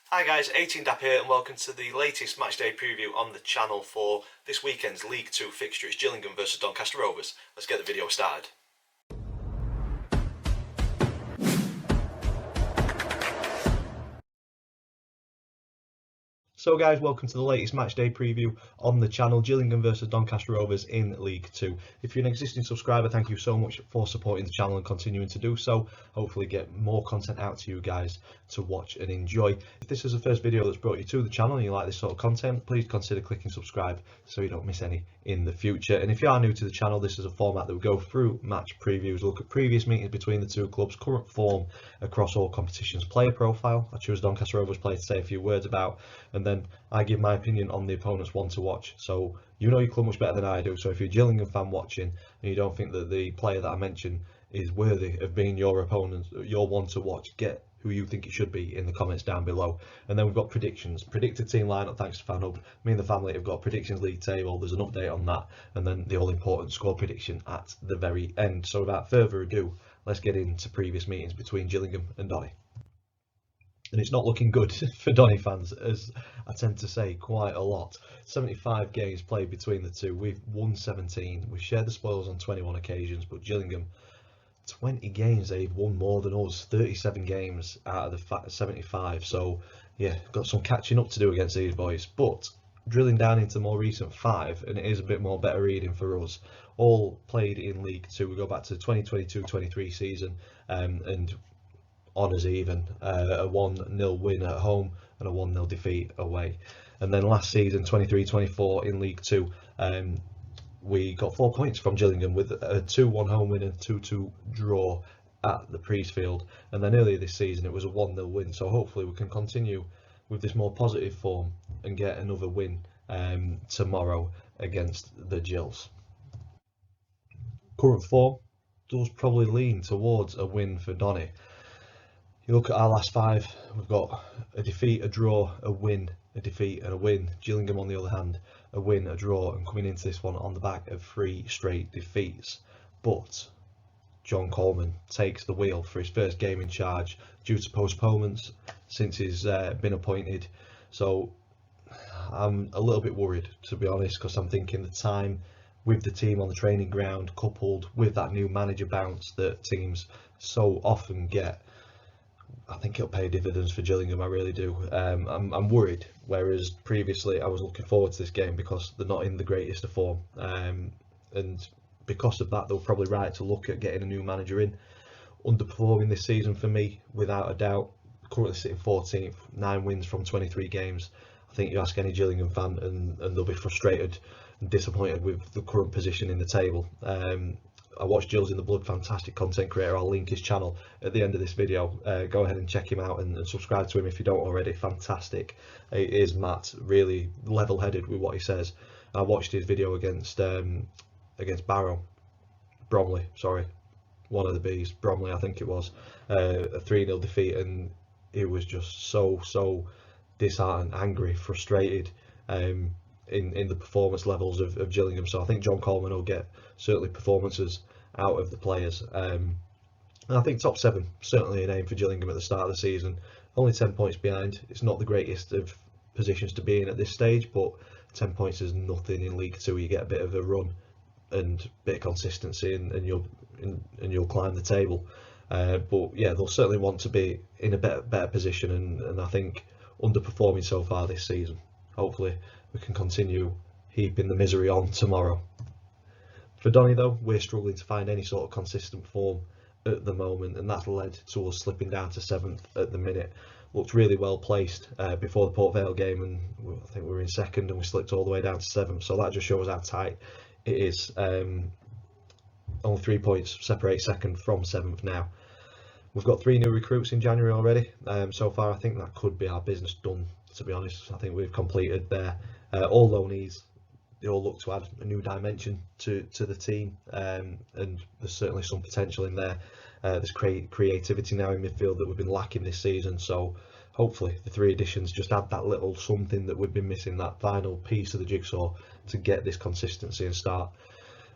Hi guys, 18 Dap here and welcome to the latest matchday preview on the channel for this weekend's League 2 fixture. It's Gillingham versus Doncaster Rovers. Let's get the video started. So guys, welcome to the latest matchday preview on the channel, Gillingham versus Doncaster Rovers in League 2. If you're an existing subscriber, thank you so much for supporting the channel and continuing to do so. Hopefully get more content out to you guys to watch and enjoy. If this is the first video that's brought you to the channel and you like this sort of content, please consider clicking subscribe so you don't miss any in the future. And if you are new to the channel, this is a format that we go through match previews, look at previous meetings between the two clubs, current form across all competitions, player profile. I choose Doncaster Rovers player to say a few words about, and then I give my opinion on the opponent's one to watch. So you know your club much better than I do. So if you're a Gillingham fan watching and you don't think that the player that I mention is worthy of being your opponent, your one to watch, get who you think it should be in the comments down below. And then we've got predictions, predicted team lineup thanks to FanHub. Me and the family have got predictions league table. There's an update on that, and then the all important score prediction at the very end. So without further ado, let's get into previous meetings between Gillingham and Donny. And it's not looking good for Donny fans, as I tend to say quite a lot. 75 games played between the two. We've won 17. We've shared the spoils on 21 occasions, but Gillingham, 20 games they've won more than us. 37 games out of the 75. So yeah, got some catching up to do against these boys. But drilling down into more recent five, and it is a bit more better reading for us. All played in League Two. We go back to the 2022-23 season, and honours even a 1-0 win at home and a 1-0 defeat away. And then last season, 23-24 in League Two, we got 4 points from Gillingham with a 2-1 home win and 2-2 draw at the Priestfield. And then earlier this season, it was a 1-0 win. So hopefully we can continue with this more positive form and get another win tomorrow against the Gills. Current form does probably lean towards a win for Donny. You look at our last five, we've got a defeat, a draw, a win, a defeat and a win. Gillingham on the other hand, a win, a draw, and coming into this one on the back of 3 straight defeats. But John Coleman takes the wheel for his first game in charge due to postponements since he's been appointed. So I'm a little bit worried, to be honest, because I'm thinking the time with the team on the training ground coupled with that new manager bounce that teams so often get, I think it'll pay dividends for Gillingham. I really do. I'm worried, whereas previously I was looking forward to this game because they're not in the greatest of form, and because of that, they were probably right to look at getting a new manager in. Underperforming this season for me, without a doubt. Currently sitting 14th, 9 wins from 23 games. I think you ask any Gillingham fan, and they'll be frustrated and disappointed with the current position in the table. I watched Gills in the Blood, fantastic content creator. I'll link his channel at the end of this video. Go ahead and check him out and subscribe to him if you don't already. Fantastic. It is Matt, really level-headed with what he says. I watched his video against Bromley, sorry, one of the B's, Bromley I think it was, a 3-0 defeat, and he was just so disheartened, angry, frustrated in the performance levels of Gillingham. So I think John Coleman will get certainly performances out of the players. And I think top 7 certainly an aim for Gillingham at the start of the season. Only 10 points behind. It's not the greatest of positions to be in at this stage, but 10 points is nothing in League 2. You get a bit of a run and a bit of consistency, and you'll climb the table. But yeah, they'll certainly want to be in a better position, and I think underperforming so far this season. Hopefully we can continue heaping the misery on tomorrow. For Donny though, we're struggling to find any sort of consistent form at the moment, and that's led to us slipping down to 7th at the minute. Looked really well placed before the Port Vale game, and I think we were in 2nd and we slipped all the way down to 7th, so that just shows how tight it is. Only 3 points separate 2nd from 7th now. We've got 3 new recruits in January already. So far I think that could be our business done, to be honest. I think we've completed there. All loanees, they all look to add a new dimension to the team, and there's certainly some potential in there. There's creativity now in midfield that we've been lacking this season, so hopefully the 3 additions just add that little something that we've been missing, that final piece of the jigsaw to get this consistency and start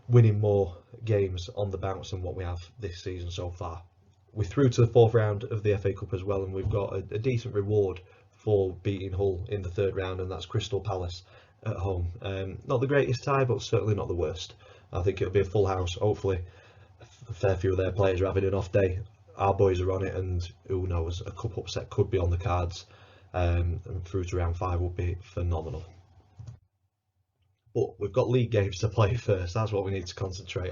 winning more games on the bounce than what we have this season so far. We're through to the 4th round of the FA Cup as well, and we've got a decent reward for beating Hull in the third round, and that's Crystal Palace at home. Not the greatest tie, but certainly not the worst. I think it'll be a full house. Hopefully a fair few of their players are having an off day. Our boys are on it, and who knows, a cup upset could be on the cards, and through to round 5 would be phenomenal. But we've got league games to play first. That's what we need to concentrate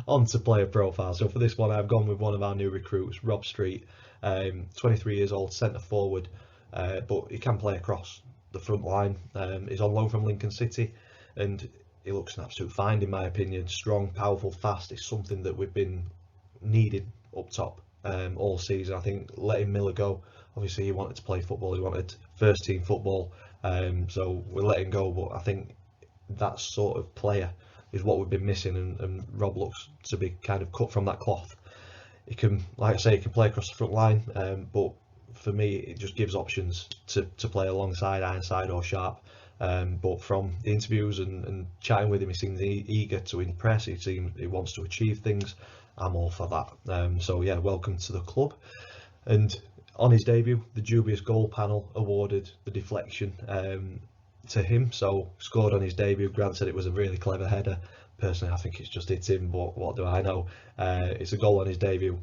on to player profile. So for this one, I've gone with one of our new recruits, Rob Street, 23 years old, centre forward, but he can play across the front line. He's on loan from Lincoln City, and he looks an absolute find in my opinion. Strong, powerful, fast. It's something that we've been needing up top all season. I think letting Miller go, obviously he wanted to play football, he wanted first team football, so we're letting go, but I think that sort of player is what we've been missing, and Rob looks to be kind of cut from that cloth. He can, like I say, he can play across the front line, but for me it just gives options to play alongside Ironside or Sharp. But from the interviews and chatting with him, he seems eager to impress. He seems he wants to achieve things. I'm all for that. So yeah, welcome to the club. And on his debut, the dubious goal panel awarded the deflection to him. So scored on his debut. Grant said it was a really clever header. Personally, I think it's just hit him, but what do I know? It's a goal on his debut.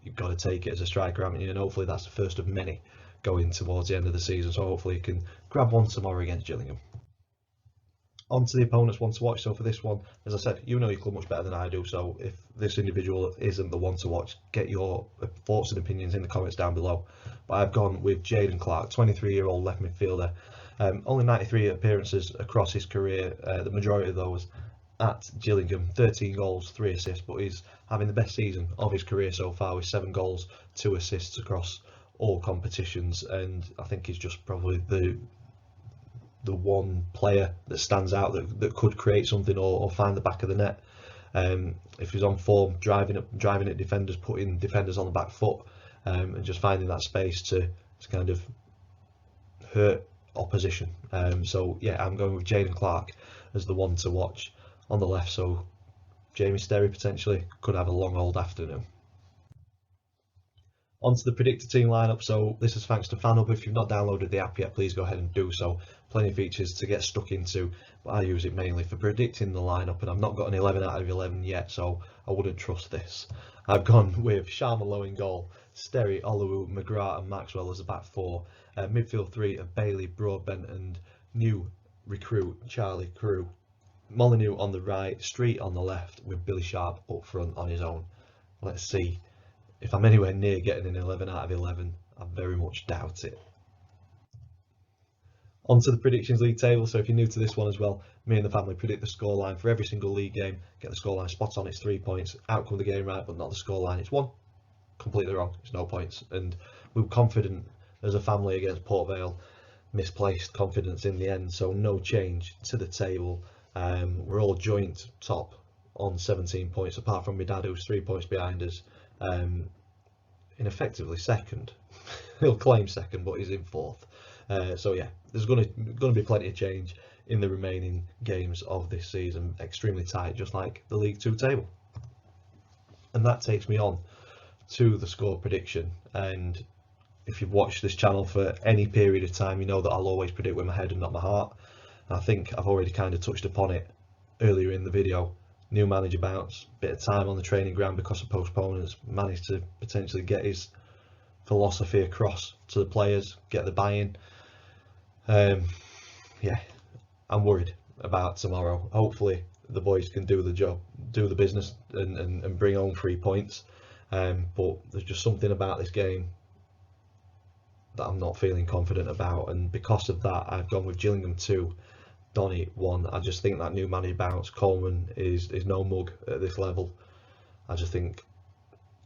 You've got to take it as a striker, haven't you? And hopefully that's the first of many going towards the end of the season. So hopefully he can grab one tomorrow against Gillingham. On to the opponent's one to watch. So for this one, as I said, you know your club much better than I do, so if this individual isn't the one to watch, get your thoughts and opinions in the comments down below. But I've gone with Jaden Clark, 23-year-old left midfielder. Only 93 appearances across his career, the majority of those at Gillingham, 13 goals, 3 assists, but he's having the best season of his career so far with 7 goals, 2 assists across all competitions, and I think he's just probably the one player that stands out that could create something or find the back of the net. If he's on form, driving at defenders, putting defenders on the back foot, and just finding that space to kind of hurt opposition. So yeah, I'm going with Jaden Clark as the one to watch on the left. So Jamie Sterry potentially could have a long old afternoon. Onto the predicted team lineup. So this is thanks to FanHub. If you've not downloaded the app yet, please go ahead and do so. Plenty of features to get stuck into, but I use it mainly for predicting the lineup, and I've not got an 11 out of 11 yet, so I wouldn't trust this. I've gone with Sharma Lowe in goal, Sterry, Oluwu, McGrath and Maxwell as a back 4, midfield 3 of Bailey, Broadbent and new recruit Charlie Crew, Molyneux on the right, Street on the left, with Billy Sharp up front on his own. Let's see if I'm anywhere near getting an 11 out of 11. I very much doubt it. Onto the predictions league table. So if you're new to this one as well, me and the family predict the scoreline for every single league game. Get the scoreline spot on, it's 3 points. Outcome of the game right, but not the scoreline, it's 1. Completely wrong, it's no points. And we were confident as a family against Port Vale. Misplaced confidence in the end, so no change to the table. We're all joint top on 17 points, apart from my dad, who's 3 points behind us, in effectively second. He'll claim second, but he's in 4th. So yeah, there's going to be plenty of change in the remaining games of this season. Extremely tight, just like the League 2 table. And that takes me on to the score prediction. And if you've watched this channel for any period of time, you know that I'll always predict with my head and not my heart. I think I've already kind of touched upon it earlier in the video. New manager bounce, bit of time on the training ground because of postponements, managed to potentially get his philosophy across to the players, get the buy-in. Yeah, I'm worried about tomorrow. Hopefully the boys can do the job, do the business and bring home 3 points. But there's just something about this game that I'm not feeling confident about, and because of that I've gone with Gillingham 2, Donny 1. I just think that new manager bounce, Coleman is no mug at this level. I just think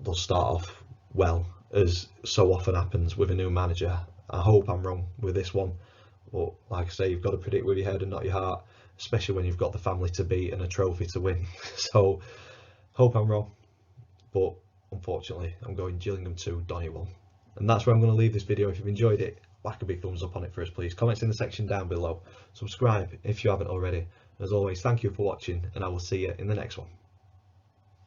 they'll start off well, as so often happens with a new manager. I hope I'm wrong with this one, but like I say, you've got to predict with your head and not your heart, especially when you've got the family to beat and a trophy to win. So hope I'm wrong, but unfortunately I'm going Gillingham 2, Donny 1. And that's where I'm going to leave this video. If you've enjoyed it, whack a big thumbs up on it for us, please. Comments in the section down below. Subscribe if you haven't already. As always, thank you for watching, and I will see you in the next one.